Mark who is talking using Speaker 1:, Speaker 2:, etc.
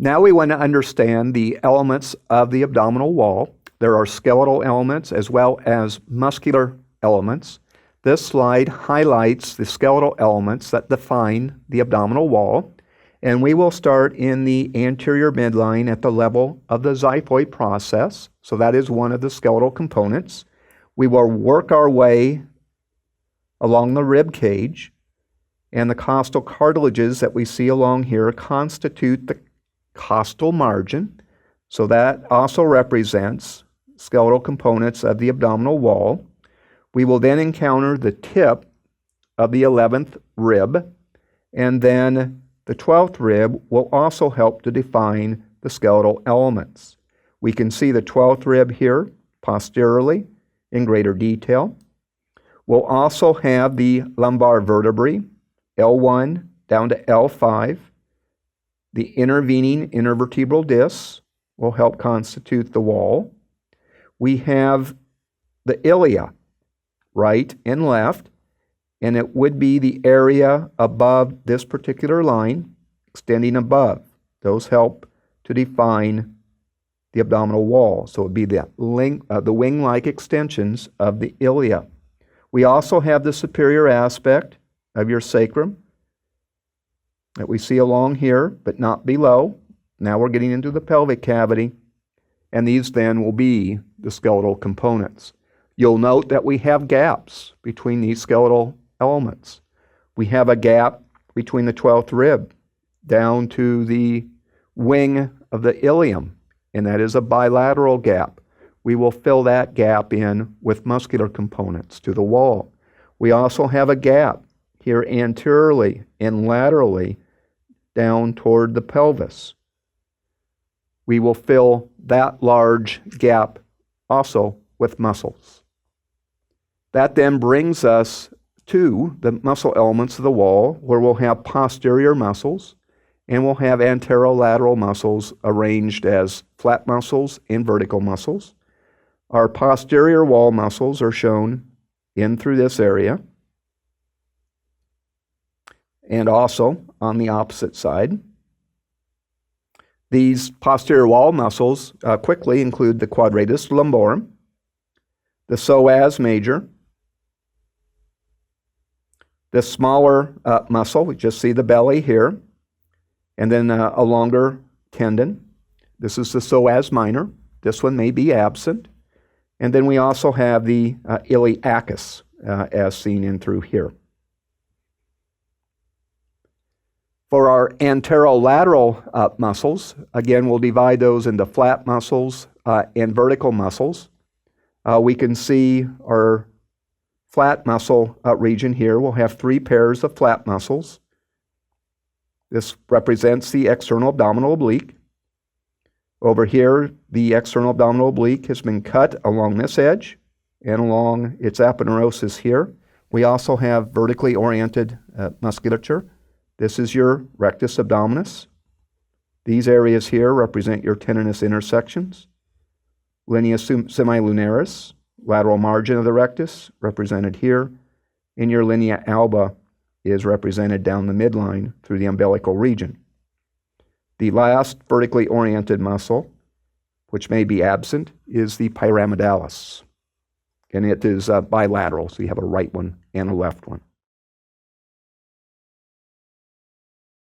Speaker 1: Now we want to understand the elements of the abdominal wall. There are skeletal elements as well as muscular elements. This slide highlights the skeletal elements that define the abdominal wall, and we will start in the anterior midline at the level of the xiphoid process. So that is one of the skeletal components. We will work our way along the rib cage, and the costal cartilages that we see along here constitute the costal margin. So that also represents skeletal components of the abdominal wall. We will then encounter the tip of the 11th rib, and then the 12th rib will also help to define the skeletal elements. We can see the 12th rib here posteriorly in greater detail. We'll also have the lumbar vertebrae, L1 down to L5. The intervening intervertebral discs will help constitute the wall. We have the ilia, right and left, and it would be the area above this particular line, extending above. Those help to define the abdominal wall. So it would be the wing-like extensions of the ilia. We also have the superior aspect of your sacrum that we see along here, but not below. Now we're getting into the pelvic cavity, and these then will be the skeletal components. You'll note that we have gaps between these skeletal elements. We have a gap between the 12th rib down to the wing of the ilium, and that is a bilateral gap. We will fill that gap in with muscular components to the wall. We also have a gap here anteriorly and laterally down toward the pelvis. We will fill that large gap also with muscles. That then brings us to the muscle elements of the wall, where we'll have posterior muscles and we'll have anterolateral muscles arranged as flat muscles and vertical muscles. Our posterior wall muscles are shown in through this area, and also on the opposite side. These posterior wall muscles quickly include the quadratus lumborum, the psoas major, the smaller muscle, we just see the belly here, and then a longer tendon. This is the psoas minor. This one may be absent. And then we also have the iliacus, as seen in through here. For our anterolateral muscles, again, we'll divide those into flat muscles and vertical muscles. We can see our flat muscle region here. We'll have 3 pairs of flat muscles. This represents the external abdominal oblique. Over here, the external abdominal oblique has been cut along this edge and along its aponeurosis here. We also have vertically oriented musculature. This is your rectus abdominis. These areas here represent your tendinous intersections. Linea semilunaris, lateral margin of the rectus, represented here. And your linea alba is represented down the midline through the umbilical region. The last vertically oriented muscle, which may be absent, is the pyramidalis. And it is bilateral, so you have a right one and a left one.